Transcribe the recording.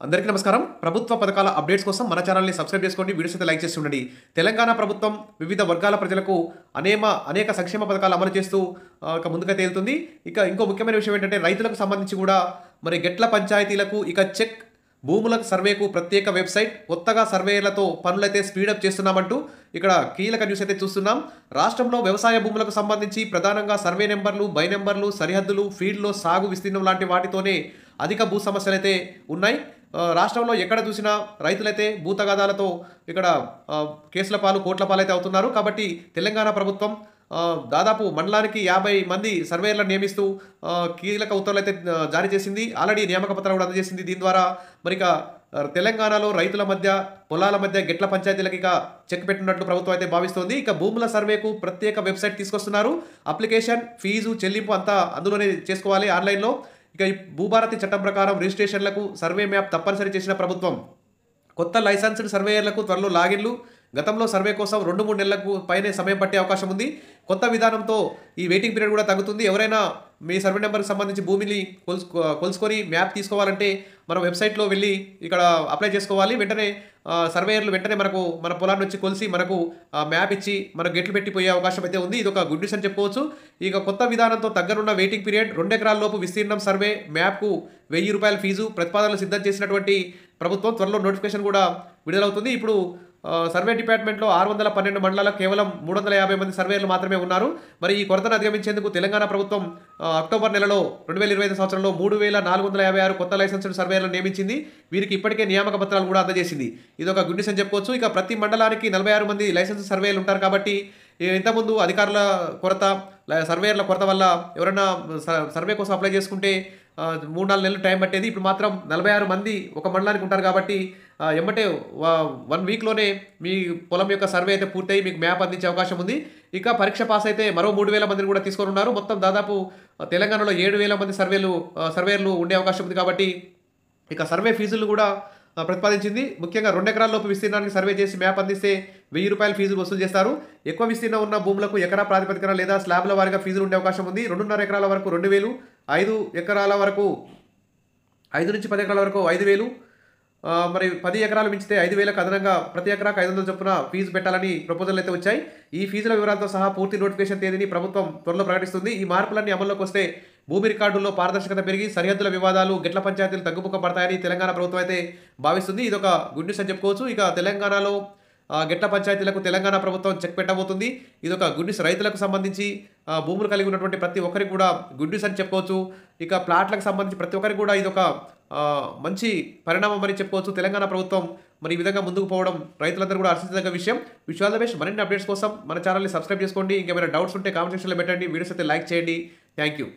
అందరికీ నమస్కారం. ప్రభుత్వ పథకాల అప్డేట్స్ కోసం మన ఛానల్‌ని సబ్స్క్రైబ్ చేసుకోండి. వీడియోస్ అయితే లైక్ చేసి ఉండండి. తెలంగాణ ప్రభుత్వం వివిధ వర్గాల ప్రజలకు అనేక సంక్షేమ పథకాలు అమలు చేస్తూ ఇక ముందుకైతే వెళ్తుంది. ఇక ఇంకో ముఖ్యమైన విషయం ఏంటంటే రైతులకు సంబంధించి కూడా మరి గెట్ల పంచాయతీలకు ఇక చెక్ భూముల సర్వేకు ప్రత్యేక వెబ్సైట్, కొత్తగా సర్వేలతో పనులైతే స్పీడప్ చేస్తున్నామంటూ ఇక్కడ కీలక న్యూస్ అయితే చూస్తున్నాం. రాష్ట్రంలో వ్యవసాయ భూములకు సంబంధించి ప్రధానంగా సర్వే నెంబర్లు, బై నెంబర్లు, సరిహద్దులు, ఫీల్డ్లో సాగు విస్తీర్ణం లాంటి వాటితోనే అధిక భూ సమస్యలు అయితే ఉన్నాయి. రాష్ట్రంలో ఎక్కడ చూసినా రైతులైతే భూ తగాదాలతో ఇక్కడ కేసుల పాలు, కోట్ల పాలు అయితే అవుతున్నారు. కాబట్టి తెలంగాణ ప్రభుత్వం దాదాపు మండలానికి 50 మంది సర్వేయర్లను నియమిస్తూ కీలక ఉత్తర్వులు అయితే జారీ చేసింది. ఆల్రెడీ నియామక పత్రాలు కూడా అందజేసింది. దీని ద్వారా మరి తెలంగాణలో రైతుల మధ్య, పొలాల మధ్య గెట్ల పంచాయతీలకు ఇక చెక్ పెట్టినట్లు ప్రభుత్వం అయితే భావిస్తోంది. ఇక భూముల సర్వేకు ప్రత్యేక వెబ్సైట్ తీసుకొస్తున్నారు. అప్లికేషన్, ఫీజు, చెల్లింపు అంతా అందులోనే చేసుకోవాలి ఆన్లైన్లో. ఇక ఈ భూభారతి చట్టం ప్రకారం రిజిస్ట్రేషన్లకు సర్వే మ్యాప్ తప్పనిసరి చేసిన ప్రభుత్వం కొత్త లైసెన్స్డ్ సర్వేయర్లకు త్వరలో లాగిన్లు. గతంలో సర్వే కోసం 2-3 నెలలకు పైనే సమయం పట్టే అవకాశం ఉంది. కొత్త విధానంతో ఈ వెయిటింగ్ పీరియడ్ కూడా తగ్గుతుంది. ఎవరైనా మీ సర్వే నెంబర్కి సంబంధించి భూమిని కొలుసుకొని మ్యాప్ తీసుకోవాలంటే మన వెబ్సైట్లో వెళ్ళి ఇక్కడ అప్లై చేసుకోవాలి. వెంటనే సర్వేయర్లు వెంటనే మన పొలాన్ని వచ్చి కొలిసి మనకు మ్యాప్ ఇచ్చి మనకు గెట్లు పెట్టిపోయే అవకాశం అయితే ఉంది. ఇది ఒక గుడ్ న్యూస్ అని చెప్పుకోవచ్చు. ఇక కొత్త విధానంతో తగ్గనున్న వెయిటింగ్ పీరియడ్, 2 ఎకరాల లోపు విస్తీర్ణం సర్వే మ్యాప్కు ₹1000 ఫీజు, ప్రతిపాదనలు సిద్ధం చేసినటువంటి ప్రభుత్వం త్వరలో నోటిఫికేషన్ కూడా విడుదలవుతుంది. ఇప్పుడు సర్వే డిపార్ట్మెంట్లో 612 మండలాలకు కేవలం 350 మంది సర్వేయర్లు మాత్రమే ఉన్నారు. మరి ఈ కొరతను అధిగమించేందుకు తెలంగాణ ప్రభుత్వం అక్టోబర్ నెలలో 2025 సంవత్సరంలో 3456 కొత్త లైసెన్స్డ్ సర్వేయర్లను నియమించింది. వీరికి ఇప్పటికే నియామక పత్రాలు కూడా అందజేసింది. ఇది ఒక గుడ్ న్యూస్ అని చెప్పుకోవచ్చు. ఇక ప్రతి మండలానికి 46 మంది లైసెన్స్ సర్వేయర్లు ఉంటారు. కాబట్టి ఇంతకుముందు అధికారుల కొరత, సర్వేయర్ల కొరత వల్ల ఎవరైనా సర్వే కోసం అప్లై చేసుకుంటే 3-4 నెలలు టైం పట్టేది. ఇప్పుడు మాత్రం 46 మంది ఒక మండలానికి ఉంటారు. కాబట్టి ఎమ్మటే 1 వీక్లోనే మీ పొలం యొక్క సర్వే అయితే పూర్తయి మీకు మ్యాప్ అందించే అవకాశం ఉంది. ఇక పరీక్ష పాస్ అయితే మరో 3000 మందిని కూడా తీసుకొని ఉన్నారు. మొత్తం దాదాపు తెలంగాణలో 7000 మంది సర్వేయర్లు ఉండే అవకాశం ఉంది. కాబట్టి ఇక సర్వే ఫీజులు కూడా ప్రతిపాదించింది. ముఖ్యంగా 2 ఎకరాల లోపు విస్తీర్ణానికి సర్వే చేసి మ్యాప్ అందిస్తే ₹1000 ఫీజులు వసూలు చేస్తారు. ఎక్కువ విస్తీర్ణం ఉన్న భూములకు ఎకరా ప్రాతిపదికన లేదా స్లాబ్ల వారీగా ఫీజులు ఉండే అవకాశం ఉంది. 2.5 ఎకరాల వరకు 2000, 5 ఎకరాల వరకు 5 నుంచి 10 ఎకరాల వరకు 5000, మరి 10 ఎకరాలు మించితే 5000కు అదనంగా ప్రతి ఎకరాకు 500 చొప్పున ఫీజు పెట్టాలని ప్రపోజల్ అయితే వచ్చాయి. ఈ ఫీజుల వివరాలతో సహా పూర్తి నోటిఫికేషన్ తేదీని ప్రభుత్వం త్వరలో ప్రకటిస్తుంది. ఈ మార్పులన్నీ అమల్లోకి వస్తే భూమి రికార్డుల్లో పారదర్శకత పెరిగి సరిహద్దుల వివాదాలు, గెట్ల పంచాయతీలు తగ్గుముఖం పడతాయని తెలంగాణ ప్రభుత్వం అయితే భావిస్తుంది. ఇది ఒక గుడ్ న్యూస్ అని చెప్పుకోవచ్చు. ఇక తెలంగాణలో గెట్ల పంచాయతీలకు తెలంగాణ ప్రభుత్వం చెక్ పెట్టబోతుంది. ఇది ఒక గుడ్ న్యూస్. రైతులకు సంబంధించి భూములు కలిగి ఉన్నటువంటి ప్రతి ఒక్కరికి కూడా గుడ్ న్యూస్ అని చెప్పుకోవచ్చు. ఇక ప్లాట్లకు సంబంధించి ప్రతి ఒక్కరికి కూడా ఇది ఒక మంచి పరిణామం అని చెప్పుకోవచ్చు. తెలంగాణ ప్రభుత్వం మరి ఈ విధంగా ముందుకు పోవడం రైతులందరూ కూడా హర్షించదగ్గ విషయం. Wish all the best. మరిన్ని అప్డేట్స్ కోసం మన ఛానల్ని సబ్స్క్రైబ్ చేసుకోండి. ఇంకేమైనా డౌట్స్ ఉంటే కామెంట్ సెక్షన్లో పెట్టండి. వీడియోస్ అయితే లైక్ చేయండి. Thank you.